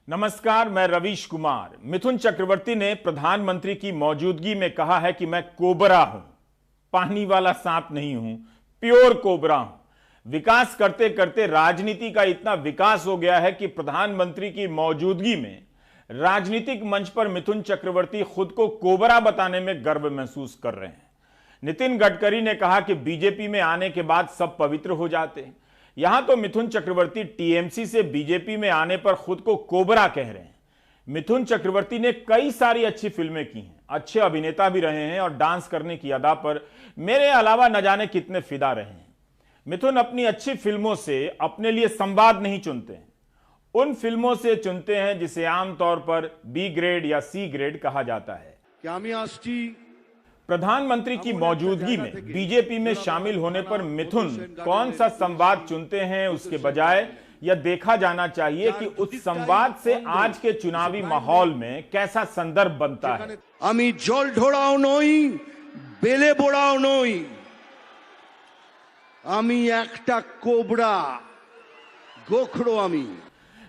नमस्कार, मैं रवीश कुमार। मिथुन चक्रवर्ती ने प्रधानमंत्री की मौजूदगी में कहा है कि मैं कोबरा हूं, पानी वाला सांप नहीं हूं, प्योर कोबरा हूं। विकास करते करते राजनीति का इतना विकास हो गया है कि प्रधानमंत्री की मौजूदगी में राजनीतिक मंच पर मिथुन चक्रवर्ती खुद को कोबरा बताने में गर्व महसूस कर रहे हैं। नितिन गडकरी ने कहा कि बीजेपी में आने के बाद सब पवित्र हो जाते हैं। यहां तो मिथुन चक्रवर्ती टीएमसी से बीजेपी में आने पर खुद को कोबरा कह रहे हैं। मिथुन चक्रवर्ती ने कई सारी अच्छी फिल्में की हैं, अच्छे अभिनेता भी रहे हैं और डांस करने की अदा पर मेरे अलावा न जाने कितने फिदा रहे हैं। मिथुन अपनी अच्छी फिल्मों से अपने लिए संवाद नहीं चुनते हैं, उन फिल्मों से चुनते हैं जिसे आमतौर पर बी ग्रेड या सी ग्रेड कहा जाता है। प्रधानमंत्री की मौजूदगी में बीजेपी में शामिल होने पर मिथुन कौन सा संवाद चुनते हैं उसके बजाय यह देखा जाना चाहिए कि उस संवाद से आज के चुनावी माहौल में कैसा संदर्भ बनता है। आमी जल ढोड़ाओ नई, बेले बोड़ाओ नई, आमी एकटा कोबरा, गोखड़ो आमी।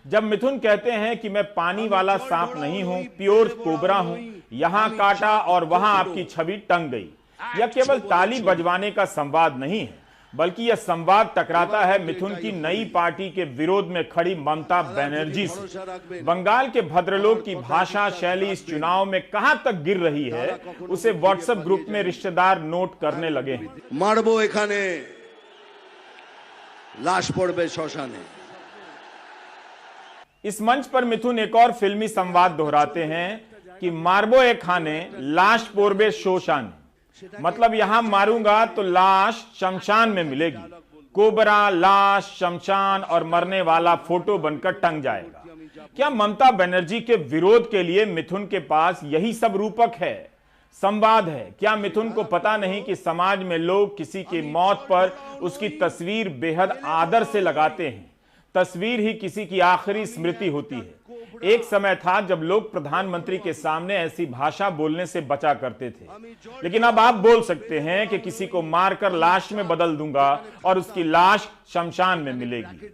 जब मिथुन कहते हैं कि मैं पानी वाला सांप नहीं हूं, प्योर कोबरा हूं, यहां काटा और वहां आपकी छवि टंग गई, यह केवल ताली बजवाने का संवाद नहीं है, बल्कि यह संवाद टकराता है मिथुन की नई पार्टी के विरोध में खड़ी ममता बनर्जी से। बंगाल के भद्रलोक की भाषा शैली इस चुनाव में कहां तक गिर रही है, उसे व्हाट्सएप ग्रुप में रिश्तेदार नोट करने लगे हैं। मारबो एखाने, लाश पड़बे श्मशाने। इस मंच पर मिथुन एक और फिल्मी संवाद दोहराते हैं कि मारबो ए खाने, लाश पोरबे शोशान। मतलब यहां मारूंगा तो लाश शमशान में मिलेगी। कोबरा, लाश, शमशान और मरने वाला फोटो बनकर टंग जाएगा। क्या ममता बनर्जी के विरोध के लिए मिथुन के पास यही सब रूपक है, संवाद है? क्या मिथुन को पता नहीं कि समाज में लोग किसी की मौत पर उसकी तस्वीर बेहद आदर से लगाते हैं? तस्वीर ही किसी की आखिरी स्मृति होती है। एक समय था जब लोग प्रधानमंत्री के सामने ऐसी भाषा बोलने से बचा करते थे, लेकिन अब आप बोल सकते हैं कि किसी को मारकर लाश में बदल दूंगा और उसकी लाश शमशान में मिलेगी।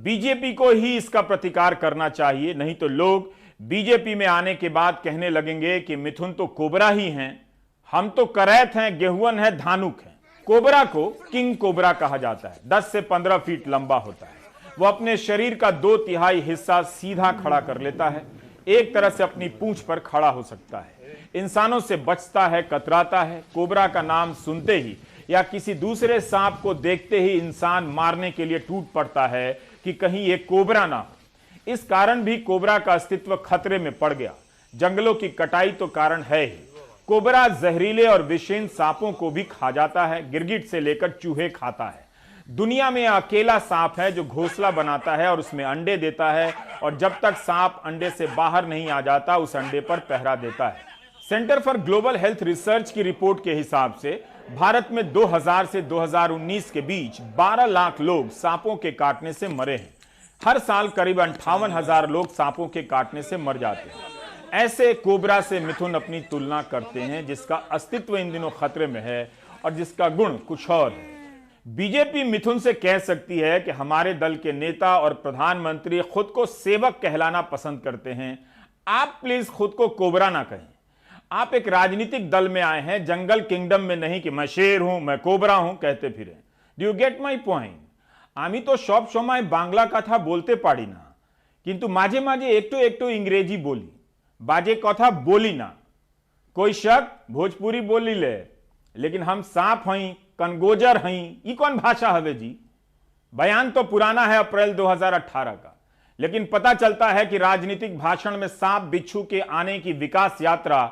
बीजेपी को ही इसका प्रतिकार करना चाहिए, नहीं तो लोग बीजेपी में आने के बाद कहने लगेंगे कि मिथुन तो कोबरा ही हैं, हम तो करैत हैं, गेहुअन है, धानुक है। कोबरा को किंग कोबरा कहा जाता है। 10 से 15 फीट लंबा होता है। वो अपने शरीर का 2/3 हिस्सा सीधा खड़ा कर लेता है, एक तरह से अपनी पूंछ पर खड़ा हो सकता है। इंसानों से बचता है, कतराता है। कोबरा का नाम सुनते ही या किसी दूसरे सांप को देखते ही इंसान मारने के लिए टूट पड़ता है कि कहीं ये कोबरा ना हो। इस कारण भी कोबरा का अस्तित्व खतरे में पड़ गया। जंगलों की कटाई तो कारण है ही। कोबरा जहरीले और विषैले सांपों को भी खा जाता है, गिरगिट से लेकर चूहे खाता है। दुनिया में अकेला सांप है जो घोंसला बनाता है और उसमें अंडे देता है, और जब तक सांप अंडे से बाहर नहीं आ जाता उस अंडे पर पहरा देता है। Centre for global health research की रिपोर्ट के हिसाब से भारत में 2000 से 2019 के बीच 12 लाख लोग सांपों के काटने से मरे हैं। हर साल करीब 58,000 लोग सांपों के काटने से मर जाते हैं। ऐसे कोबरा से मिथुन अपनी तुलना करते हैं, जिसका अस्तित्व इन दिनों खतरे में है और जिसका गुण कुछ और है। बीजेपी मिथुन से कह सकती है कि हमारे दल के नेता और प्रधानमंत्री खुद को सेवक कहलाना पसंद करते हैं, आप प्लीज खुद को कोबरा ना कहें। आप एक राजनीतिक दल में आए हैं, जंगल किंगडम में नहीं कि मैं शेर हूं, मैं कोबरा हूं कहते फिरें। Do you get my point? आमी तो सब समय बांग्ला कथा बोलते पाड़ी ना, किंतु माझे माझे एकटू एकटू इंग्रेजी बोली, बाजे कथा बोली ना। कोई शक भोजपुरी बोली ले, लेकिन हम सांप हई, कनगोजर हई, ये कौन भाषा हवे जी? बयान तो पुराना है, अप्रैल 2018 का, लेकिन पता चलता है कि राजनीतिक भाषण में सांप बिच्छू के आने की विकास यात्रा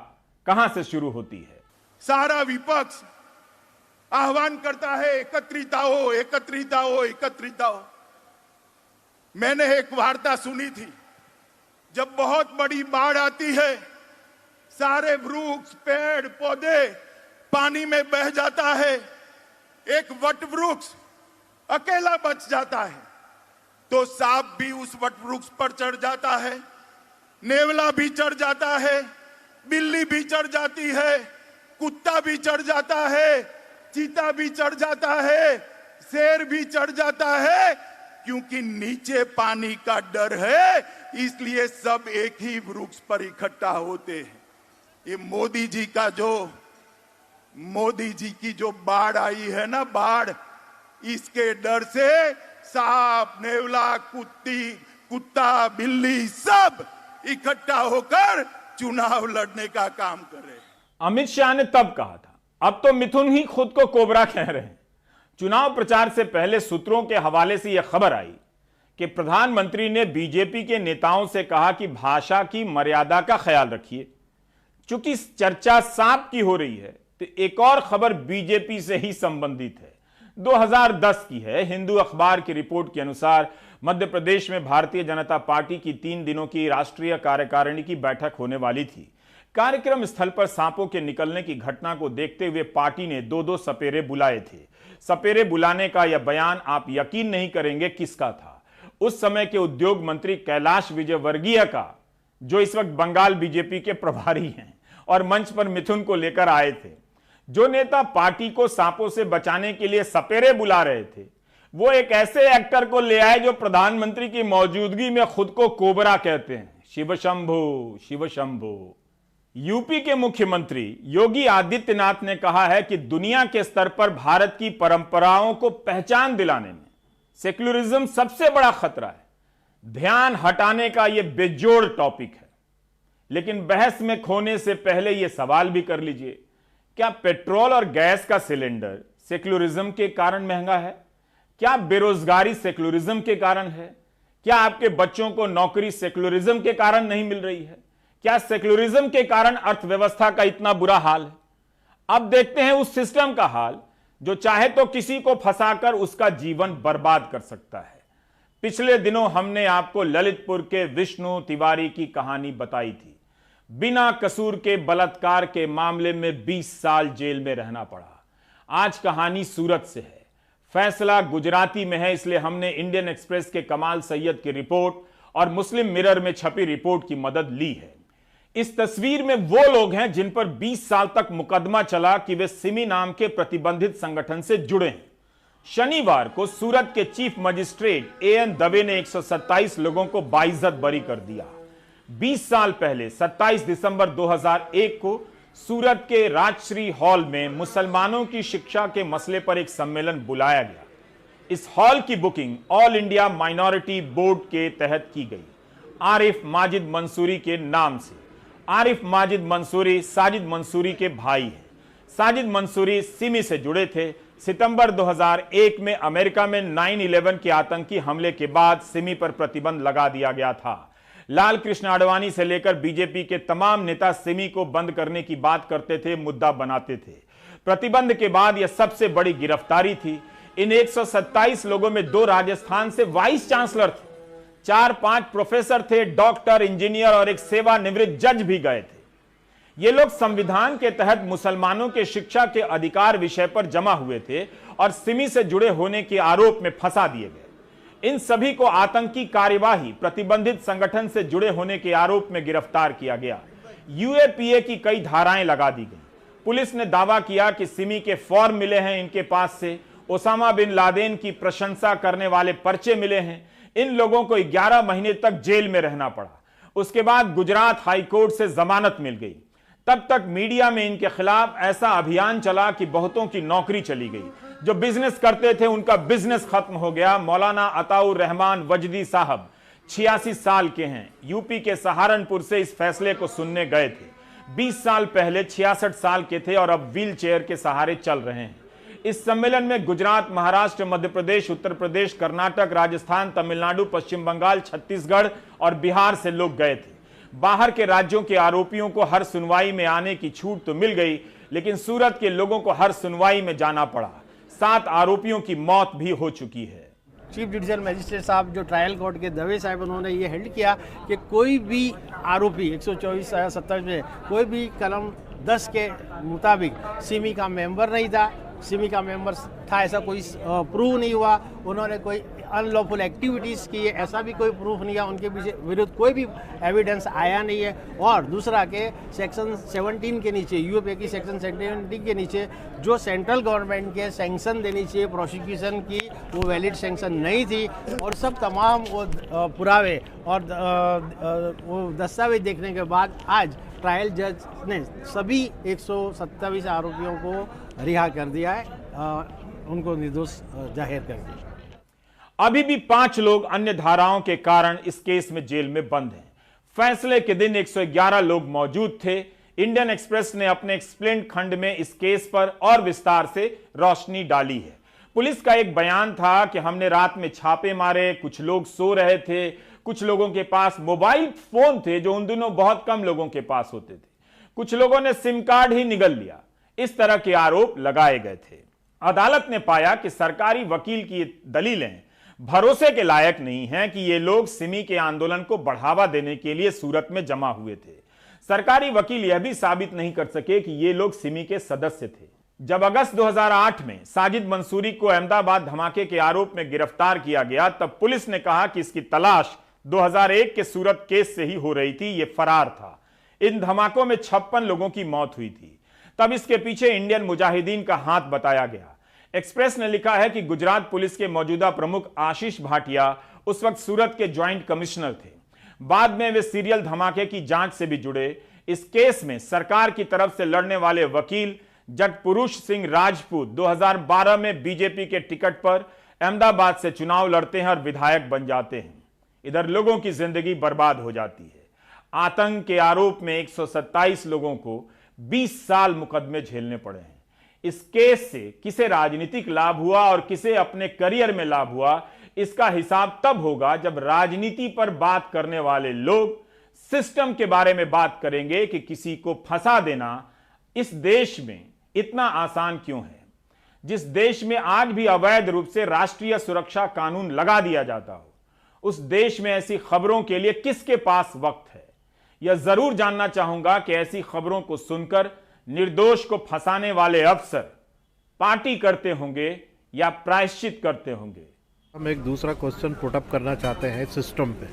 कहां से शुरू होती है। सारा विपक्ष आह्वान करता है एकत्रित आओ, एकत्रित आओ, एकत्रित आओ। मैंने एक वार्ता सुनी थी, जब बहुत बड़ी बाढ़ आती है, सारे वृक्ष, पेड़ पौधे पानी में बह जाता है, एक वट वृक्ष अकेला बच जाता है, तो सांप भी उस वट वृक्ष पर चढ़ जाता है, नेवला भी चढ़ जाता है, बिल्ली भी चढ़ जाती है, कुत्ता भी चढ़ जाता है, चीता भी चढ़ जाता है, शेर भी चढ़ जाता है, क्योंकि नीचे पानी का डर है, इसलिए सब एक ही वृक्ष पर इकट्ठा होते हैं। ये मोदी जी की जो बाढ़ आई है ना, बाढ़, इसके डर से सांप, नेवला, कुत्ता, बिल्ली सब इकट्ठा होकर चुनाव लड़ने का काम कर रहे हैं। अमित शाह ने तब कहा था, अब तो मिथुन ही खुद को कोबरा कह रहे हैं। चुनाव प्रचार से पहले सूत्रों के हवाले से यह खबर आई कि प्रधानमंत्री ने बीजेपी के नेताओं से कहा कि भाषा की मर्यादा का ख्याल रखिए। चूंकि चर्चा सांप की हो रही है तो एक और खबर बीजेपी से ही संबंधित है, 2010 की है। हिंदू अखबार की रिपोर्ट के अनुसार मध्य प्रदेश में भारतीय जनता पार्टी की 3 दिनों की राष्ट्रीय कार्यकारिणी की बैठक होने वाली थी। कार्यक्रम स्थल पर सांपों के निकलने की घटना को देखते हुए पार्टी ने 2-2 सपेरे बुलाए थे। सपेरे बुलाने का यह बयान आप यकीन नहीं करेंगे किसका था। उस समय के उद्योग मंत्री कैलाश विजयवर्गीय का, जो इस वक्त बंगाल बीजेपी के प्रभारी हैं और मंच पर मिथुन को लेकर आए थे। जो नेता पार्टी को सांपों से बचाने के लिए सपेरे बुला रहे थे, वो एक ऐसे एक्टर को ले आए जो प्रधानमंत्री की मौजूदगी में खुद को कोबरा कहते हैं। शिव शंभो, शिव शंभो। यूपी के मुख्यमंत्री योगी आदित्यनाथ ने कहा है कि दुनिया के स्तर पर भारत की परंपराओं को पहचान दिलाने में सेक्युलरिज्म सबसे बड़ा खतरा है। ध्यान हटाने का यह बेजोड़ टॉपिक है। लेकिन बहस में खोने से पहले यह सवाल भी कर लीजिए, क्या पेट्रोल और गैस का सिलेंडर सेक्युलरिज्म के कारण महंगा है? क्या बेरोजगारी सेक्युलरिज्म के कारण है? क्या आपके बच्चों को नौकरी सेक्युलरिज्म के कारण नहीं मिल रही है? क्या सेक्युलरिज्म के कारण अर्थव्यवस्था का इतना बुरा हाल है? अब देखते हैं उस सिस्टम का हाल जो चाहे तो किसी को फंसाकर उसका जीवन बर्बाद कर सकता है। पिछले दिनों हमने आपको ललितपुर के विष्णु तिवारी की कहानी बताई थी। बिना कसूर के बलात्कार के मामले में 20 साल जेल में रहना पड़ा। आज कहानी सूरत से है। फैसला गुजराती में है, इसलिए हमने इंडियन एक्सप्रेस के कमाल सैयद की रिपोर्ट और मुस्लिम मिरर में छपी रिपोर्ट की मदद ली है। इस तस्वीर में वो लोग हैं जिन पर 20 साल तक मुकदमा चला कि वे सिमी नाम के प्रतिबंधित संगठन से जुड़े हैं। शनिवार को सूरत के चीफ मजिस्ट्रेट एएन दवे ने 127 लोगों को बाइज्जत बरी कर दिया। 20 साल पहले 27 दिसंबर 2001 को सूरत के राजश्री हॉल में मुसलमानों की शिक्षा के मसले पर एक सम्मेलन बुलाया गया। इस हॉल की booking all India minority board के तहत की गई, आरिफ माजिद मंसूरी के नाम से। आरिफ माजिद मंसूरी साजिद मंसूरी के भाई हैं। साजिद मंसूरी सिमी से जुड़े थे। सितंबर 2001 में अमेरिका में 9/11 के आतंकी हमले के बाद सिमी पर प्रतिबंध लगा दिया गया था। लाल कृष्ण आडवाणी से लेकर बीजेपी के तमाम नेता सिमी को बंद करने की बात करते थे, मुद्दा बनाते थे। प्रतिबंध के बाद यह सबसे बड़ी गिरफ्तारी थी। इन 127 लोगों में 2 राजस्थान से वाइस चांसलर थे, 4-5 प्रोफेसर थे, डॉक्टर, इंजीनियर और एक सेवानिवृत्त जज भी गए थे। ये लोग संविधान के तहत मुसलमानों के शिक्षा के अधिकार विषय पर जमा हुए थे और सिमी से जुड़े होने के आरोप में फंसा दिए गए। इन सभी को आतंकी कार्यवाही, प्रतिबंधित संगठन से जुड़े होने के आरोप में गिरफ्तार किया गया। यूएपीए की कई धाराएं लगा दी गई। पुलिस ने दावा किया कि सिमी के फॉर्म मिले हैं इनके पास से, ओसामा बिन लादेन की प्रशंसा करने वाले पर्चे मिले हैं। इन लोगों को 11 महीने तक जेल में रहना पड़ा। उसके बाद गुजरात हाईकोर्ट से जमानत मिल गई। तब तक मीडिया में इनके खिलाफ ऐसा अभियान चला कि बहुतों की नौकरी चली गई। जो बिजनेस करते थे उनका बिजनेस खत्म हो गया। मौलाना अताउर रहमान वजदी साहब 86 साल के हैं, यूपी के सहारनपुर से इस फैसले को सुनने गए थे। 20 साल पहले 66 साल के थे और अब व्हील चेयर के सहारे चल रहे हैं। इस सम्मेलन में गुजरात, महाराष्ट्र, मध्य प्रदेश, उत्तर प्रदेश, कर्नाटक, राजस्थान, तमिलनाडु, पश्चिम बंगाल, छत्तीसगढ़ और बिहार से लोग गए थे। बाहर के राज्यों के आरोपियों को हर सुनवाई में आने की छूट तो मिल गई, लेकिन सूरत के लोगों को हर सुनवाई में जाना पड़ा। 7 आरोपियों की मौत भी हो चुकी है। चीफ जुडिशियल मजिस्ट्रेट साहब जो ट्रायल कोर्ट के दवे साहब, उन्होंने ये हेल्ड किया कि कोई भी आरोपी 124 या 70 में कोई भी कलम 10 के मुताबिक सिमी का मेंबर नहीं था, सिमी का मेंबर था ऐसा कोई प्रूव नहीं हुआ, उन्होंने कोई अनलॉफुल एक्टिविटीज़ की ऐसा भी कोई प्रूफ नहीं है, उनके विरुद्ध कोई भी एविडेंस आया नहीं है। और दूसरा के सेक्शन 17 के नीचे, यूएपीए की सेक्शन 17 के नीचे जो सेंट्रल गवर्नमेंट के सैंक्शन देनी चाहिए प्रोसिक्यूशन की, वो वैलिड सैंक्शन नहीं थी। और सब तमाम वो पुरावे और वो दस्तावेज देखने के बाद आज ट्रायल जज ने सभी 127 आरोपियों को रिहा कर दिया है, उनको निर्दोष जाहिर कर दिया। अभी भी 5 लोग अन्य धाराओं के कारण इस केस में जेल में बंद हैं। फैसले के दिन 111 लोग मौजूद थे। इंडियन एक्सप्रेस ने अपने एक्सप्लेन खंड में इस केस पर और विस्तार से रोशनी डाली है। पुलिस का एक बयान था कि हमने रात में छापे मारे, कुछ लोग सो रहे थे, कुछ लोगों के पास मोबाइल फोन थे जो उन दिनों बहुत कम लोगों के पास होते थे, कुछ लोगों ने सिम कार्ड ही निगल लिया। इस तरह के आरोप लगाए गए थे। अदालत ने पाया कि सरकारी वकील की दलीलें भरोसे के लायक नहीं हैं कि ये लोग सिमी के आंदोलन को बढ़ावा देने के लिए सूरत में जमा हुए थे। सरकारी वकील यह भी साबित नहीं कर सके कि ये लोग सिमी के सदस्य थे। जब अगस्त 2008 में साजिद मंसूरी को अहमदाबाद धमाके के आरोप में गिरफ्तार किया गया, तब पुलिस ने कहा कि इसकी तलाश 2001 के सूरत केस से ही हो रही थी, ये फरार था। इन धमाकों में 56 लोगों की मौत हुई थी। तब इसके पीछे इंडियन मुजाहिदीन का हाथ बताया गया। एक्सप्रेस ने लिखा है कि गुजरात पुलिस के मौजूदा प्रमुख आशीष भाटिया उस वक्त सूरत के ज्वाइंट कमिश्नर थे। बाद में वे सीरियल धमाके की जांच से भी जुड़े। इस केस में सरकार की तरफ से लड़ने वाले वकील जगपुरुष सिंह राजपूत 2012 में बीजेपी के टिकट पर अहमदाबाद से चुनाव लड़ते हैं और विधायक बन जाते हैं। इधर लोगों की जिंदगी बर्बाद हो जाती है। आतंक के आरोप में 127 लोगों को 20 साल मुकदमे झेलने पड़े हैं। इस केस से किसे राजनीतिक लाभ हुआ और किसे अपने करियर में लाभ हुआ, इसका हिसाब तब होगा जब राजनीति पर बात करने वाले लोग सिस्टम के बारे में बात करेंगे कि किसी को फंसा देना इस देश में इतना आसान क्यों है। जिस देश में आज भी अवैध रूप से राष्ट्रीय सुरक्षा कानून लगा दिया जाता हो, उस देश में ऐसी खबरों के लिए किसके पास वक्त है। यह जरूर जानना चाहूंगा कि ऐसी खबरों को सुनकर निर्दोष को फंसाने वाले अफसर पार्टी करते होंगे या प्रायश्चित करते होंगे। हम एक दूसरा क्वेश्चन पुट अप करना चाहते हैं सिस्टम पे।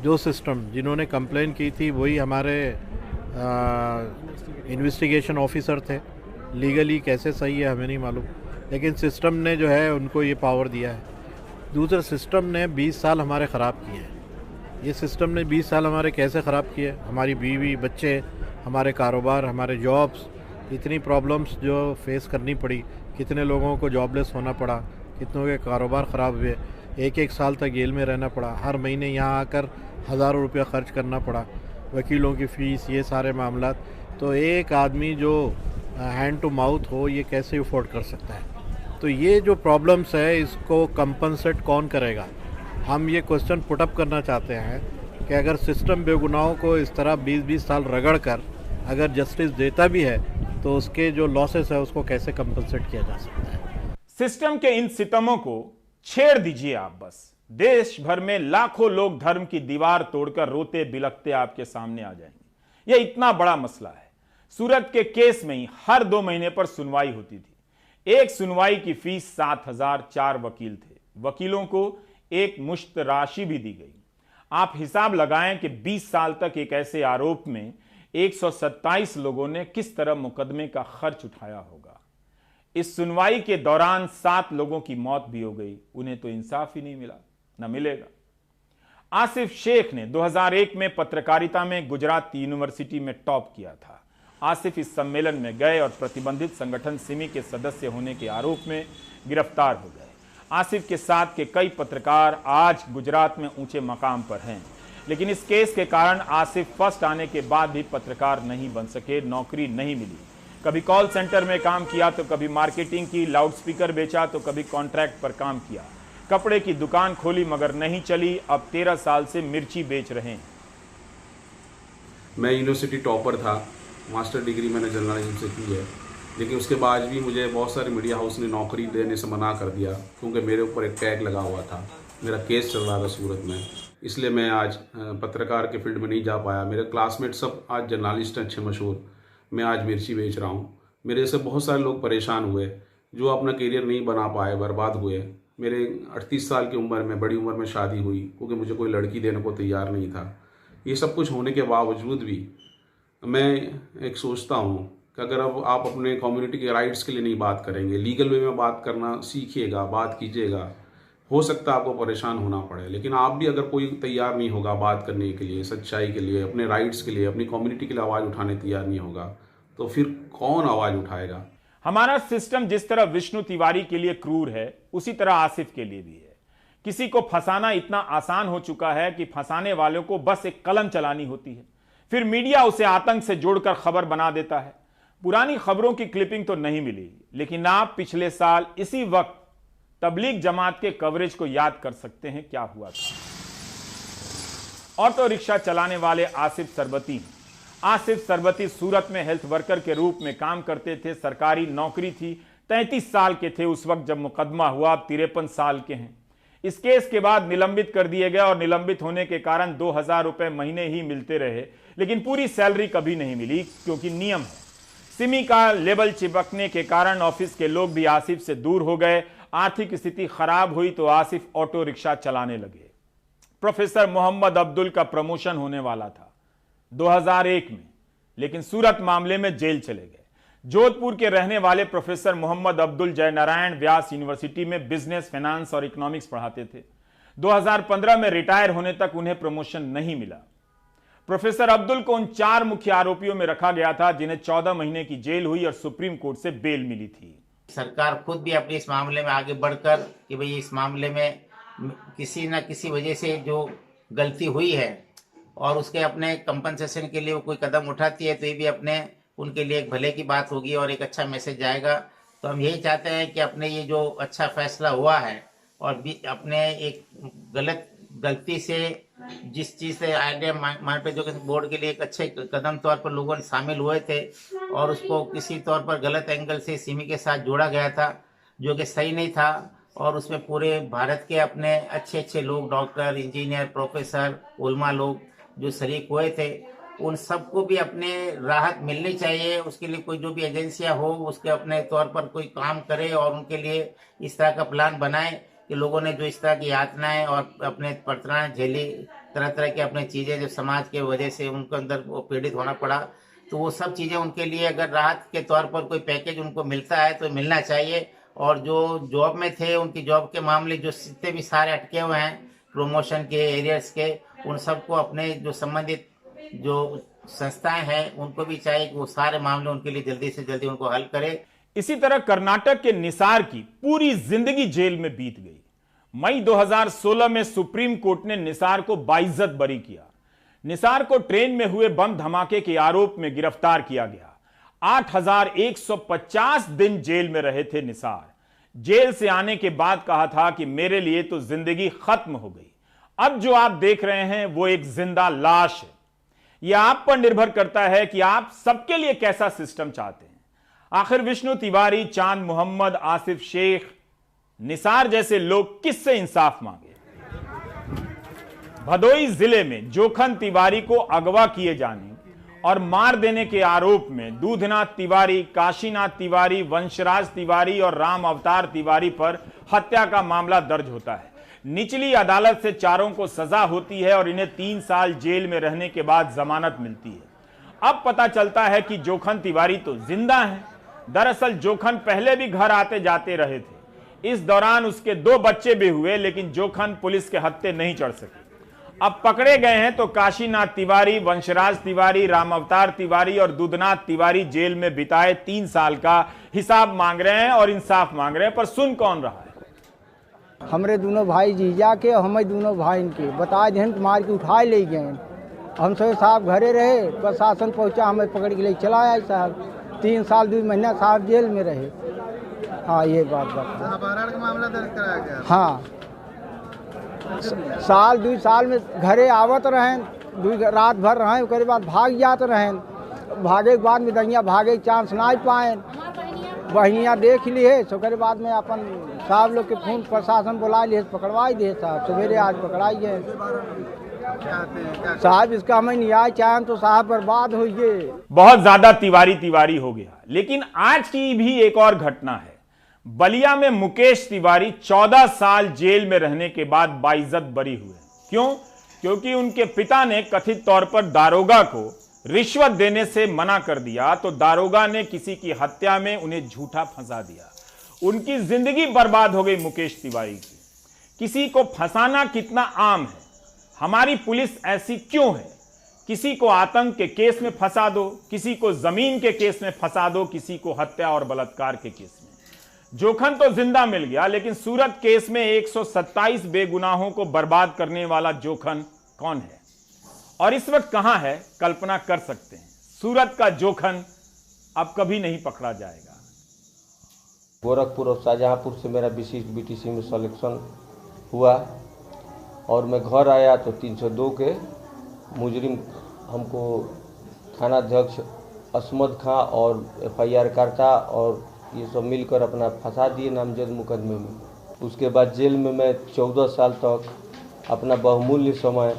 जो सिस्टम जिन्होंने कंप्लेन की थी वही हमारे इन्वेस्टिगेशन ऑफिसर थे। लीगली कैसे सही है हमें नहीं मालूम, लेकिन सिस्टम ने जो है उनको ये पावर दिया है। दूसरा, सिस्टम ने 20 साल हमारे ख़राब किए हैं। ये सिस्टम ने 20 साल हमारे कैसे ख़राब किए, हमारी बीवी बच्चे, हमारे कारोबार, हमारे जॉब्स, इतनी प्रॉब्लम्स जो फेस करनी पड़ी, कितने लोगों को जॉबलेस होना पड़ा, कितनों के कारोबार ख़राब हुए, एक साल तक जेल में रहना पड़ा, हर महीने यहाँ आकर हज़ारों रुपया खर्च करना पड़ा, वकीलों की फ़ीस, ये सारे मामला। तो एक आदमी जो हैंड टू माउथ हो, ये कैसे अफोर्ड कर सकता है। तो ये जो प्रॉब्लम्स है इसको कंपनसेट कौन करेगा। हम ये क्वेश्चन पुटअप करना चाहते हैं कि अगर सिस्टम बेगुनाहों को इस तरह 20-20 साल रगड़ कर अगर जस्टिस देता भी है तो उसके जो लॉसेस है उसको कैसे कंपनसेट किया जा सकता है। सिस्टम के इन सितमों को छेड़ दीजिए आप बस। देश भर में लाखों लोग धर्म की दीवार तोड़कर रोते बिलखते आपके सामने आ जाएंगे। यह इतना बड़ा मसला है। सूरत के केस में ही हर 2 महीने पर सुनवाई होती थी। एक सुनवाई की फीस 7,000। 4 वकील थे। वकीलों को एक मुश्त राशि भी दी गई। आप हिसाब लगाएं कि 20 साल तक एक ऐसे आरोप में 127 लोगों ने किस तरह मुकदमे का खर्च उठाया होगा। इस सुनवाई के दौरान 7 लोगों की मौत भी हो गई। उन्हें तो इंसाफ ही नहीं मिला, न मिलेगा। आसिफ शेख ने 2001 में पत्रकारिता में गुजरात यूनिवर्सिटी में टॉप किया था। आसिफ इस सम्मेलन में गए और प्रतिबंधित संगठन सिमी के सदस्य होने के आरोप में गिरफ्तार हो गए। आसिफ के साथ के कई पत्रकार आज गुजरात में ऊंचे मकाम पर हैं, लेकिन इस केस के कारण आसिफ फर्स्ट आने के बाद भी पत्रकार नहीं बन सके, नौकरी नहीं मिली। कभी कॉल सेंटर में काम किया तो कभी मार्केटिंग की, लाउडस्पीकर बेचा तो कभी कॉन्ट्रैक्ट पर काम किया, कपड़े की दुकान खोली मगर नहीं चली। अब 13 साल से मिर्ची बेच रहे हैं। मैं यूनिवर्सिटी टॉपर था, मास्टर डिग्री मैंने जर्नलिज्म से की है, लेकिन उसके बाद भी मुझे बहुत सारे मीडिया हाउस ने नौकरी देने से मना कर दिया क्योंकि मेरे ऊपर एक टैग लगा हुआ था, मेरा केस चल रहा था सूरत में। इसलिए मैं आज पत्रकार के फील्ड में नहीं जा पाया। मेरे क्लासमेट सब आज जर्नलिस्ट हैं अच्छे मशहूर। मैं आज मिर्ची बेच रहा हूँ। मेरे से बहुत सारे लोग परेशान हुए। जो अपना करियर नहीं बना पाए, बर्बाद हुए। मेरे 38 साल की उम्र में, बड़ी उम्र में शादी हुई क्योंकि मुझे कोई लड़की देने को तैयार नहीं था। ये सब कुछ होने के बावजूद भी मैं एक सोचता हूँ कि अगर अब आप अपने कम्युनिटी के राइट्स के लिए नहीं बात करेंगे, लीगल वे में बात करना सीखिएगा, बात कीजिएगा, हो सकता है आपको परेशान होना पड़े, लेकिन आप भी अगर कोई तैयार नहीं होगा बात करने के लिए, सच्चाई के लिए, अपने राइट्स के लिए, अपनी कम्युनिटी के लिए आवाज़ उठाने तैयार नहीं होगा, तो फिर कौन आवाज़ उठाएगा। हमारा सिस्टम जिस तरह विष्णु तिवारी के लिए क्रूर है, उसी तरह आसिफ के लिए भी है। किसी को फंसाना इतना आसान हो चुका है कि फंसाने वालों को बस एक कलम चलानी होती है, फिर मीडिया उसे आतंक से जोड़कर खबर बना देता है। पुरानी खबरों की क्लिपिंग तो नहीं मिली, लेकिन आप पिछले साल इसी वक्त तबलीग जमात के कवरेज को याद कर सकते हैं क्या हुआ था। ऑटो रिक्शा चलाने वाले आसिफ सरबती। आसिफ सरबती सूरत में हेल्थ वर्कर के रूप में काम करते थे, सरकारी नौकरी थी, 33 साल के थे उस वक्त जब मुकदमा हुआ, अब 53 साल के हैं। इस केस के बाद निलंबित कर दिए गए और निलंबित होने के कारण 2000 रुपए महीने ही मिलते रहे, लेकिन पूरी सैलरी कभी नहीं मिली क्योंकि नियम है। सिमी का लेबल चिपकने के कारण ऑफिस के लोग भी आसिफ से दूर हो गए। आर्थिक स्थिति खराब हुई तो आसिफ ऑटो रिक्शा चलाने लगे। प्रोफेसर मोहम्मद अब्दुल का प्रमोशन होने वाला था 2001 में, लेकिन सूरत मामले में जेल चले गए। जोधपुर के रहने वाले प्रोफेसर मोहम्मद अब्दुल जयनारायण व्यास यूनिवर्सिटी में बिजनेस, फाइनेंस और इकोनॉमिक्स पढ़ाते थे। 2015 में रिटायर होने तक उन्हें प्रमोशन नहीं मिला। प्रोफेसर अब्दुल को उन 4 मुख्य आरोपियों में रखा गया था जिन्हें 14 महीने की जेल हुई और सुप्रीम कोर्ट से बेल मिली थी। सरकार खुद भी अपने इस मामले में आगे बढ़कर कि भाई इस मामले में किसी न किसी वजह से जो गलती हुई है और उसके अपने कंपनसेशन के लिए वो कोई कदम उठाती है तो ये भी अपने उनके लिए एक भले की बात होगी और एक अच्छा मैसेज जाएगा। तो हम यही चाहते हैं कि अपने ये जो अच्छा फैसला हुआ है और भी अपने एक गलती से जिस चीज़ से आइडिया मार्केट एजुकेशन बोर्ड के लिए एक अच्छे कदम तौर पर लोगों ने शामिल हुए थे और उसको किसी तौर पर गलत एंगल से सिमी के साथ जोड़ा गया था जो कि सही नहीं था। और उसमें पूरे भारत के अपने अच्छे अच्छे लोग, डॉक्टर, इंजीनियर, प्रोफेसर, उलमा लोग जो शरीक हुए थे, उन सबको भी अपने राहत मिलनी चाहिए। उसके लिए कोई जो भी एजेंसियां हो उसके अपने तौर पर कोई काम करे और उनके लिए इस तरह का प्लान बनाए कि लोगों ने जो इस तरह की यातनाएं और अपने पड़ताएं झेली, तरह तरह की अपने चीज़ें जो समाज के वजह से उनको अंदर वो पीड़ित होना पड़ा, तो वो सब चीज़ें उनके लिए अगर राहत के तौर पर कोई पैकेज उनको मिलता है तो मिलना चाहिए। और जो जॉब में थे उनकी जॉब के मामले जो जितने भी सारे अटके हुए हैं प्रमोशन के, एरियर्स के, उन सबको अपने जो संबंधित जो संस्थाएं हैं उनको भी चाहिए कि वो सारे मामले उनके लिए जल्दी से जल्दी उनको हल करे। इसी तरह कर्नाटक के निसार की पूरी जिंदगी जेल में बीत गई। मई 2016 में सुप्रीम कोर्ट ने निसार को बाइज्जत बरी किया। निसार को ट्रेन में हुए बम धमाके के आरोप में गिरफ्तार किया गया। 8150 दिन जेल में रहे थे निसार। जेल से आने के बाद कहा था कि मेरे लिए तो जिंदगी खत्म हो गई। अब जो आप देख रहे हैं वो एक जिंदा लाश है। यह आप पर निर्भर करता है कि आप सबके लिए कैसा सिस्टम चाहते हैं। आखिर विष्णु तिवारी, चांद मोहम्मद, आसिफ शेख, निसार जैसे लोग किससे इंसाफ मांगे। भदोई जिले में जोखन तिवारी को अगवा किए जाने और मार देने के आरोप में दूधनाथ तिवारी, काशीनाथ तिवारी, वंशराज तिवारी और राम अवतार तिवारी पर हत्या का मामला दर्ज होता है। निचली अदालत से चारों को सजा होती है और इन्हें 3 साल जेल में रहने के बाद जमानत मिलती है। अब पता चलता है कि जोखन तिवारी तो जिंदा हैं। दरअसल जोखन पहले भी घर आते जाते रहे थे। इस दौरान उसके 2 बच्चे भी हुए, लेकिन जोखन पुलिस के हत्थे नहीं चढ़ सके। अब पकड़े गए हैं तो काशीनाथ तिवारी, वंशराज तिवारी, राम अवतार तिवारी और दूधनाथ तिवारी जेल में बिताए 3 साल का हिसाब मांग रहे हैं और इंसाफ मांग रहे हैं। पर सुन कौन रहा है? हमरे दोनों भाई जीजा के, हमें दोनों भाई के बता दें तो मार के उठाए ले गए। हम सब साहब घरे रहे, प्रशासन पहुंचा, हमें पकड़ के ले चला आए साहब। 3 साल 2 महीना साहब जेल में रहे। हाँ, ये बात अपहरण का मामला दर्ज कराया गया। हाँ, साल 2 साल में घरे आवत रहें, 2 रात भर रहें, उसके बाद भाग जात रहें। भागे के बाद में दहिया भागे चांस ना पाए, बहनियाँ देख लिए। उसके बाद में अपन साहब लोग के फोन प्रशासन बुला लिए, पकड़वाई दिए साहब। सवेरे आज पकड़ाई है साहब। इसका हमें न्याय चाहें तो साहब बर्बाद हो गए। बहुत ज्यादा तिवारी तिवारी हो गया। लेकिन आज की भी एक और घटना है। बलिया में मुकेश तिवारी 14 साल जेल में रहने के बाद बाइज्जत बरी हुए। क्यों? क्योंकि उनके पिता ने कथित तौर पर दारोगा को रिश्वत देने से मना कर दिया, तो दारोगा ने किसी की हत्या में उन्हें झूठा फंसा दिया। उनकी जिंदगी बर्बाद हो गई मुकेश तिवारी की। किसी को फंसाना कितना आम है, हमारी पुलिस ऐसी क्यों है? किसी को आतंक के केस में फंसा दो, किसी को जमीन के केस में फंसा दो, किसी को हत्या और बलात्कार के केस में। जोखन तो जिंदा मिल गया, लेकिन सूरत केस में 127 बेगुनाहों को बर्बाद करने वाला जोखन कौन है और इस वक्त कहां है? कल्पना कर सकते हैं। सूरत का जोखन अब कभी नहीं पकड़ा जाएगा। गोरखपुर और शाहजहांपुर से मेरा विशिष्ट बीटीसी में सिलेक्शन हुआ और मैं घर आया तो 302 के मुजरिम हमको थानाध्यक्ष असमद खां और FIR करता और ये सब मिलकर अपना फंसा दिए नामजद मुकदमे में। उसके बाद जेल में मैं 14 साल तक अपना बहुमूल्य समय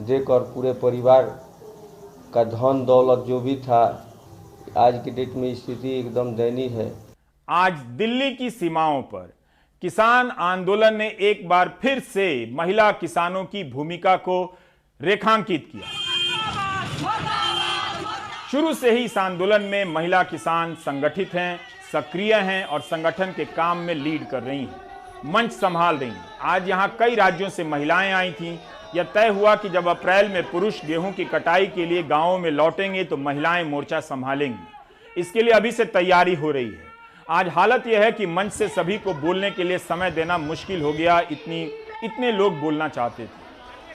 देकर पूरे परिवार का धन दौलत जो भी था, आज की डेट में स्थिति एकदम दयनीय है। आज दिल्ली की सीमाओं पर किसान आंदोलन ने एक बार फिर से महिला किसानों की भूमिका को रेखांकित किया। शुरू से ही इस आंदोलन में महिला किसान संगठित हैं, सक्रिय हैं और संगठन के काम में लीड कर रही हैं, मंच संभाल रही हैं। आज यहां कई राज्यों से महिलाएं आई थीं। यह तय हुआ कि जब अप्रैल में पुरुष गेहूं की कटाई के लिए गांवों में लौटेंगे तो महिलाएं मोर्चा संभालेंगी। इसके लिए अभी से तैयारी हो रही है। आज हालत यह है कि मंच से सभी को बोलने के लिए समय देना मुश्किल हो गया। इतने लोग बोलना चाहते थे।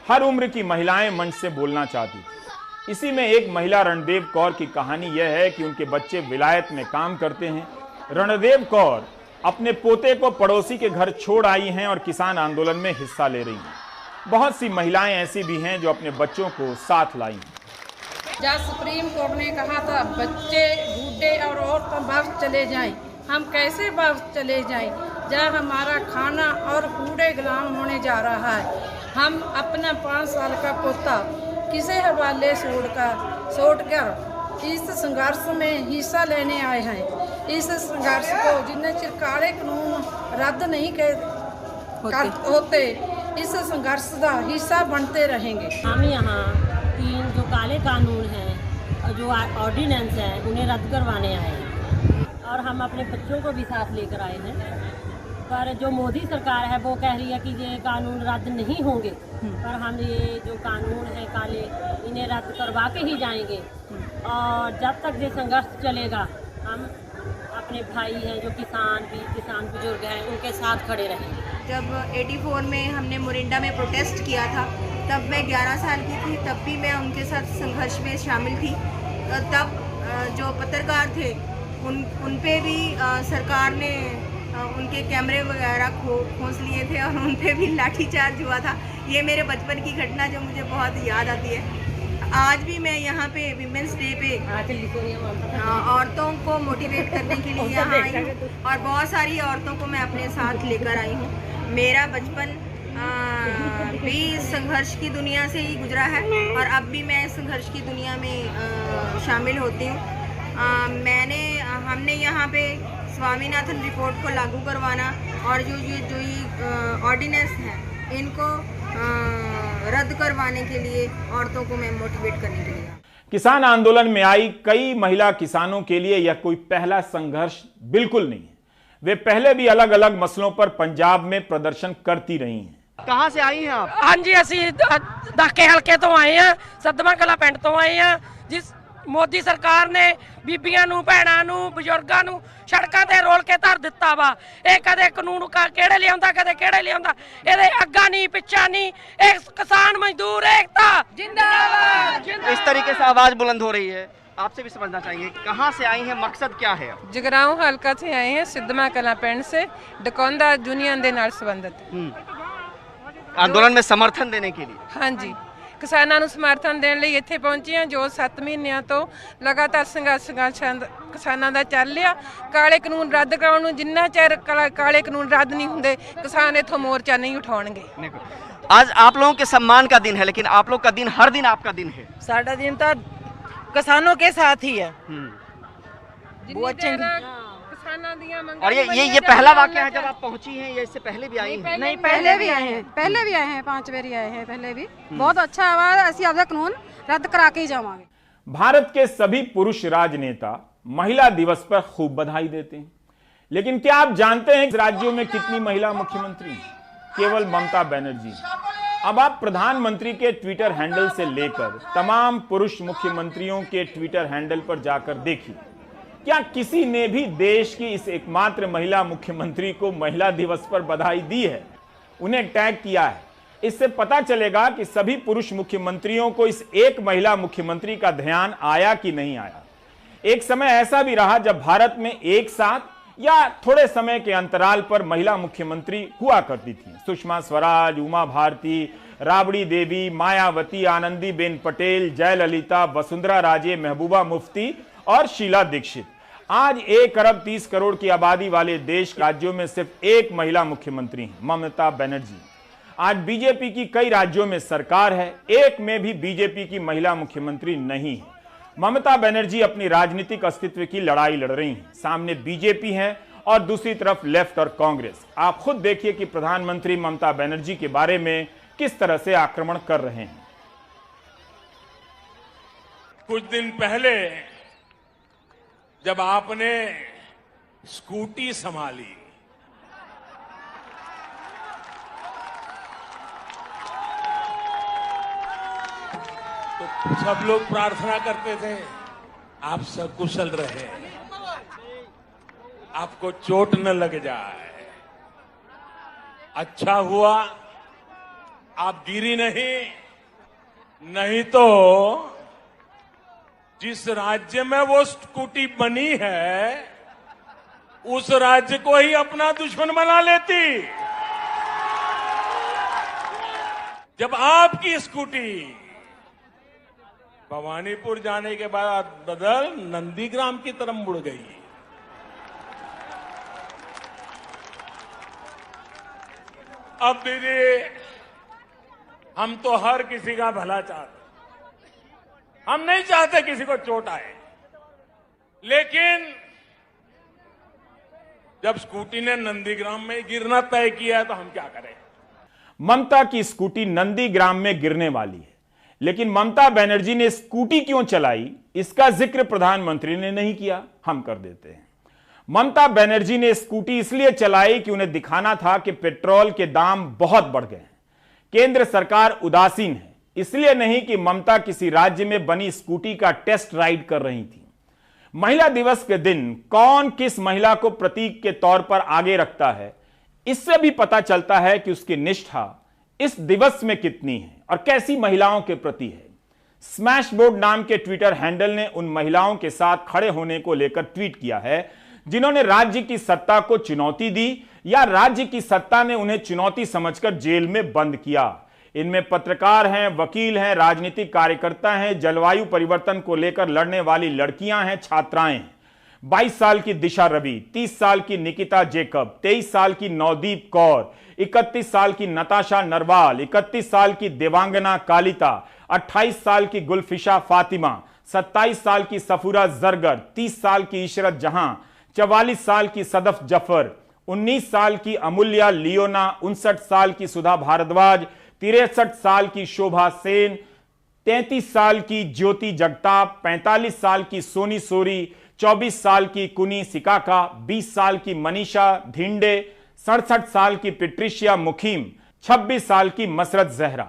हर उम्र की महिलाएं मंच से बोलना चाहती थी। इसी में एक महिला रणदेव कौर की कहानी यह है कि उनके बच्चे विलायत में काम करते हैं। रणदेव कौर अपने पोते को पड़ोसी के घर छोड़ आई हैं और किसान आंदोलन में हिस्सा ले रही हैं। बहुत सी महिलाएं ऐसी भी हैं जो अपने बच्चों को साथ लाई हैं। जहाँ सुप्रीम कोर्ट ने कहा था बच्चे, बूढ़े और औरतें वापस चले जाएं, हम कैसे वापस चले जाएं? जहाँ हमारा खाना और कूड़े गुलाम होने जा रहा है। हम अपना 5 साल का पोता किसे हवाले छोड़कर इस संघर्ष में हिस्सा लेने आए हैं। इस संघर्ष को जिन्हें चिरकाले कानून रद्द नहीं होते, इस संघर्ष का हिस्सा बनते रहेंगे। हम यहाँ 3 जो काले कानून हैं और जो ऑर्डिनेंस है उन्हें रद्द करवाने आए हैं और हम अपने बच्चों को भी साथ लेकर आए हैं। पर जो मोदी सरकार है वो कह रही है कि ये कानून रद्द नहीं होंगे, पर हम ये जो कानून है काले इन्हें रद्द करवा के ही जाएंगे और जब तक ये संघर्ष चलेगा हम अपने भाई हैं जो किसान बुजुर्ग हैं उनके साथ खड़े रहेंगे। जब 84 में हमने मोरिंडा में प्रोटेस्ट किया था तब मैं 11 साल की थी, तब भी मैं उनके साथ संघर्ष में शामिल थी। तब जो पत्रकार थे उन पे भी सरकार ने उनके कैमरे वगैरह खोस लिए थे और उन पे भी लाठीचार्ज हुआ था। ये मेरे बचपन की घटना जो मुझे बहुत याद आती है। आज भी मैं यहाँ पे विमेंस डे पे औरतों को मोटिवेट करने के लिए यहाँ आई हूँ और बहुत सारी औरतों को मैं अपने साथ लेकर आई हूँ। मेरा बचपन भी संघर्ष की दुनिया से ही गुजरा है और अब भी मैं संघर्ष की दुनिया में शामिल होती हूँ। हमने यहाँ पे स्वामीनाथन रिपोर्ट को लागू करवाना और जो ये ऑर्डिनेंस है इनको रद्द करवाने के लिए औरतों को मैं मोटिवेट करने के लिए। किसान आंदोलन में आई कई महिला किसानों के लिए यह कोई पहला संघर्ष बिल्कुल नहीं है। वे पहले भी अलग अलग मसलों पर पंजाब में प्रदर्शन करती रही हैं। कहाँ से आई हैं आप? हाँ जी, असी दाके हल्के तो आए हैं, सदमा कला पिंड तो आए हैं। जिस मोदी सरकार ने बीबियां नूं, भैणां नूं, बजुर्गां नूं सड़कां ते रोल के धर दिता वा। ये कदे कानून का केड़े लियाउंदा, कदे केड़े लियाउंदा। इहदे अग्गा नहीं पिछा नहीं। एक किसान मजदूर एकता जिंदाबाद। इस तरीके से आवाज बुलंद हो रही है। आपसे भी समझना चाहेंगे कहाँ से आई हैं, मकसद क्या है? जगराऊं हल्का से आए हैं, सिद्धमा कला पिंड से, डकौंदा यूनियन दे नाल संबंधित आंदोलन में समर्थन देने के लिए। हाँ जी, किसानों ਨੂੰ ਸਮਰਥਨ ਦੇਣ ਲਈ ਇੱਥੇ ਪਹੁੰਚੇ ਹਾਂ ਜੋ 7 ਮਹੀਨਿਆਂ ਤੋਂ ਲਗਾਤਾਰ ਸੰਘਰਸ਼ ਕਿਸਾਨਾਂ ਦਾ ਚੱਲ ਰਿਹਾ। ਕਾਲੇ ਕਾਨੂੰਨ ਰੱਦ ਕਰਾਉਣ ਨੂੰ ਜਿੰਨਾ ਚਿਰ ਕਾਲੇ ਕਾਨੂੰਨ ਰੱਦ ਨਹੀਂ ਹੁੰਦੇ किसान इथों मोर्चा नहीं उठाउणगे। आज आप लोगों के सम्मान का दिन है, लेकिन आप लोग का दिन हर दिन आपका दिन है। साडा दिन तो किसानों के साथ ही है। बहुत और ये पहला वाकया है जब आप पहुंची हैं, या इससे पहले भी आई हैं? नहीं, पहले भी आए हैं, 5 बारी आए हैं पहले भी। बहुत अच्छा हुआ, ऐसी आपदा कानून रद्द करा के ही जावांगे। भारत के सभी पुरुष राजनेता महिला दिवस पर खूब बधाई देते हैं, लेकिन क्या आप जानते हैं राज्यों में कितनी महिला मुख्यमंत्री हैं? केवल ममता बनर्जी। अब आप प्रधानमंत्री के ट्विटर हैंडल से लेकर तमाम पुरुष मुख्यमंत्रियों के ट्विटर हैंडल पर जाकर देखिए, क्या किसी ने भी देश की इस एकमात्र महिला मुख्यमंत्री को महिला दिवस पर बधाई दी है, उन्हें टैग किया है? इससे पता चलेगा कि सभी पुरुष मुख्यमंत्रियों को इस एक महिला मुख्यमंत्री का ध्यान आया कि नहीं आया। एक समय ऐसा भी रहा जब भारत में एक साथ या थोड़े समय के अंतराल पर महिला मुख्यमंत्री हुआ करती थी। सुषमा स्वराज, उमा भारती, राबड़ी देवी, मायावती, आनंदीबेन पटेल, जयललिता, वसुंधरा राजे, महबूबा मुफ्ती और शीला दीक्षित। आज 1 अरब 30 करोड़ की आबादी वाले देश राज्यों में सिर्फ एक महिला मुख्यमंत्री हैं, ममता बनर्जी। आज बीजेपी की कई राज्यों में सरकार है, एक में भी बीजेपी की महिला मुख्यमंत्री नहीं है। ममता बनर्जी अपनी राजनीतिक अस्तित्व की लड़ाई लड़ रही हैं। सामने बीजेपी है और दूसरी तरफ लेफ्ट और कांग्रेस। आप खुद देखिए कि प्रधानमंत्री ममता बनर्जी के बारे में किस तरह से आक्रमण कर रहे हैं। कुछ दिन पहले जब आपने स्कूटी संभाली, तो सब लोग प्रार्थना करते थे आप सकुशल रहे, आपको चोट न लग जाए। अच्छा हुआ आप गिरी नहीं तो जिस राज्य में वो स्कूटी बनी है उस राज्य को ही अपना दुश्मन बना लेती। जब आपकी स्कूटी भवानीपुर जाने के बाद बदल नंदीग्राम की तरफ मुड़ गई, अब दीदी हम तो हर किसी का भला चाहते, हम नहीं चाहते किसी को चोट आए, लेकिन जब स्कूटी ने नंदीग्राम में गिरना तय किया है तो हम क्या करें। ममता की स्कूटी नंदीग्राम में गिरने वाली है, लेकिन ममता बनर्जी ने स्कूटी क्यों चलाई इसका जिक्र प्रधानमंत्री ने नहीं किया। हम कर देते हैं। ममता बनर्जी ने स्कूटी इसलिए चलाई कि उन्हें दिखाना था कि पेट्रोल के दाम बहुत बढ़ गए हैं, केंद्र सरकार उदासीन है, इसलिए नहीं कि ममता किसी राज्य में बनी स्कूटी का टेस्ट राइड कर रही थी। महिला दिवस के दिन कौन किस महिला को प्रतीक के तौर पर आगे रखता है, इससे भी पता चलता है कि उसकी निष्ठा इस दिवस में कितनी है और कैसी महिलाओं के प्रति है। स्मैश बोर्ड नाम के ट्विटर हैंडल ने उन महिलाओं के साथ खड़े होने को लेकर ट्वीट किया है जिन्होंने राज्य की सत्ता को चुनौती दी या राज्य की सत्ता ने उन्हें चुनौती समझकर जेल में बंद किया। इनमें पत्रकार हैं, वकील हैं, राजनीतिक कार्यकर्ता हैं, जलवायु परिवर्तन को लेकर लड़ने वाली लड़कियां हैं, छात्राएं हैं। 22 साल की दिशा रवि, 30 साल की निकिता जेकब, 23 साल की नवदीप कौर, 31 साल की नताशा नरवाल, 31 साल की देवांगना कालिता, 28 साल की गुलफिशा फातिमा, 27 साल की सफूरा जरगर, 30 साल की इशरत जहां, 44 साल की सदफ जफर, 19 साल की अमूल्या लियोना, 59 साल की सुधा भारद्वाज, 63 साल की शोभा सेन, 33 साल की ज्योति जगताप, 45 साल की सोनी सोरी, 24 साल की कुनी सिकाका, 20 साल की मनीषा धिंडे, 67 साल की पेट्रिशिया मुखीम, 26 साल की मसरत जहरा।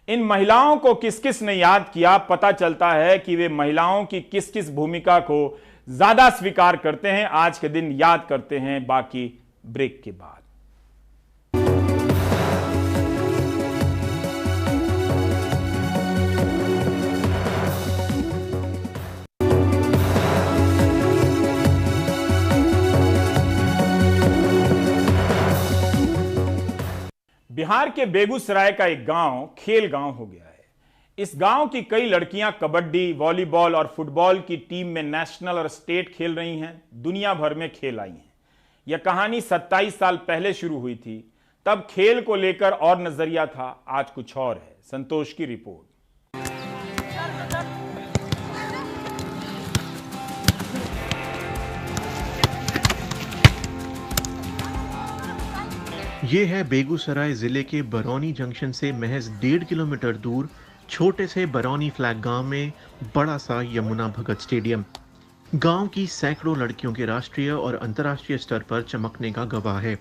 इन महिलाओं को किस किस ने याद किया, पता चलता है कि वे महिलाओं की किस किस भूमिका को ज्यादा स्वीकार करते हैं। आज के दिन याद करते हैं, बाकी ब्रेक के बाद। बिहार के बेगूसराय का एक गांव खेल गांव हो गया है। इस गांव की कई लड़कियां कबड्डी, वॉलीबॉल और फुटबॉल की टीम में नेशनल और स्टेट खेल रही हैं, दुनिया भर में खेल आई हैं। यह कहानी 27 साल पहले शुरू हुई थी, तब खेल को लेकर और नजरिया था, आज कुछ और है। संतोष की रिपोर्ट। ये है बेगूसराय जिले के बरौनी जंक्शन से महज 1.5 किलोमीटर दूर छोटे से बरौनी फ्लैग गांव में बड़ा सा यमुना भगत स्टेडियम। गांव की सैकड़ों लड़कियों के राष्ट्रीय और अंतर्राष्ट्रीय स्तर पर चमकने का गवाह है।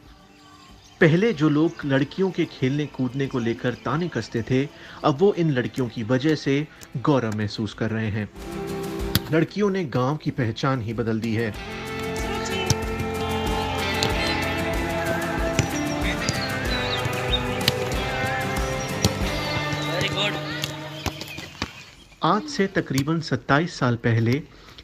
पहले जो लोग लड़कियों के खेलने कूदने को लेकर ताने कसते थे, अब वो इन लड़कियों की वजह से गौरव महसूस कर रहे हैं। लड़कियों ने गांव की पहचान ही बदल दी है। आज से तकरीबन 27 साल पहले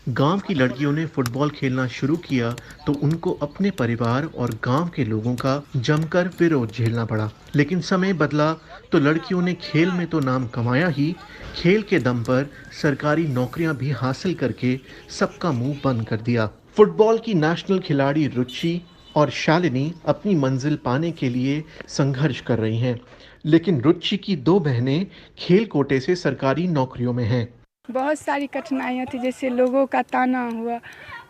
गांव की लड़कियों ने फुटबॉल खेलना शुरू किया तो उनको अपने परिवार और गांव के लोगों का जमकर विरोध झेलना पड़ा। लेकिन समय बदला तो लड़कियों ने खेल में तो नाम कमाया ही, खेल के दम पर सरकारी नौकरियां भी हासिल करके सबका मुंह बंद कर दिया। फुटबॉल की नेशनल खिलाड़ी रुचि और शालिनी अपनी मंजिल पाने के लिए संघर्ष कर रही हैं, लेकिन रुचि की 2 बहनें खेल कोटे से सरकारी नौकरियों में हैं। बहुत सारी कठिनाइयाँ थी, जैसे लोगों का ताना हुआ,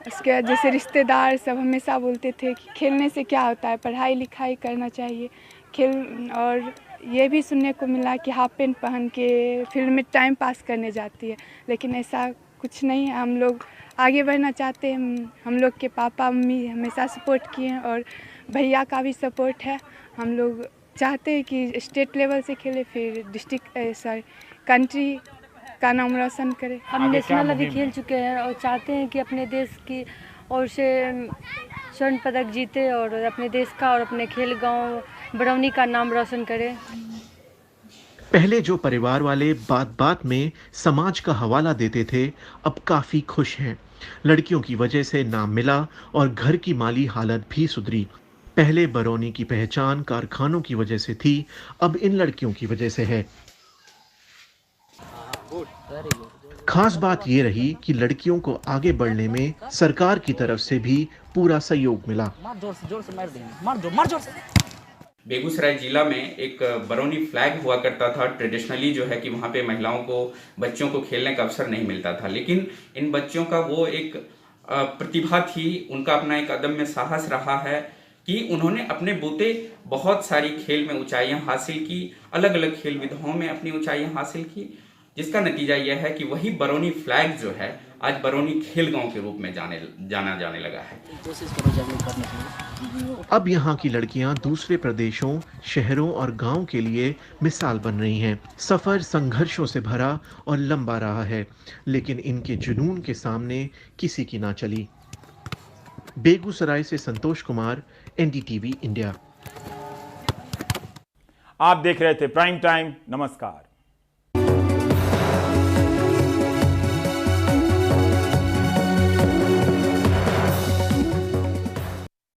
उसके बाद जैसे रिश्तेदार सब हमेशा बोलते थे कि खेलने से क्या होता है, पढ़ाई लिखाई करना चाहिए खेल। और ये भी सुनने को मिला कि हाफ पैंट पहन के फील्ड में टाइम पास करने जाती है, लेकिन ऐसा कुछ नहीं है। हम लोग आगे बढ़ना चाहते हैं। हम लोग के पापा मम्मी हमेशा सपोर्ट किए हैं और भैया का भी सपोर्ट है। हम लोग चाहते हैं कि स्टेट लेवल से खेले, फिर डिस्ट्रिक्ट कंट्री का नाम रोशन करें। हम नेशनल अभी खेल चुके हैं और चाहते हैं कि अपने देश की ओर से स्वर्ण पदक जीते और अपने देश का और अपने खेल गांव बरौनी का नाम रोशन करें। पहले जो परिवार वाले बात बात में समाज का हवाला देते थे, अब काफी खुश हैं। लड़कियों की वजह से नाम मिला और घर की माली हालत भी सुधरी। पहले बरौनी की पहचान कारखानों की वजह से थी, अब इन लड़कियों की वजह से है। खास बात ये रही कि लड़कियों को आगे बढ़ने में सरकार की तरफ से भी पूरा सहयोग मिला। बेगूसराय जिला में एक बरौनी फ्लैग हुआ करता था। ट्रेडिशनली जो है कि वहाँ पे महिलाओं को, बच्चों को खेलने का अवसर नहीं मिलता था, लेकिन इन बच्चों का वो एक प्रतिभा थी, उनका अपना एक अदम्य साहस रहा है कि उन्होंने अपने बूते बहुत सारी खेल में ऊंचाइयां हासिल की, अलग अलग खेल विधाओं में अपनी ऊंचाइयां हासिल की, जिसका नतीजा यह है कि वही बरौनी फ्लैग जो है आज बरौनी खेल गांव के रूप में जाना जाने लगा है। अब यहाँ की लड़कियाँ दूसरे प्रदेशों, शहरों और गांव के लिए मिसाल बन रही हैं। सफर संघर्षों से भरा और लंबा रहा है, लेकिन इनके जुनून के सामने किसी की ना चली। बेगूसराय से संतोष कुमार, NDTV इंडिया। आप देख रहे थे प्राइम टाइम। नमस्कार।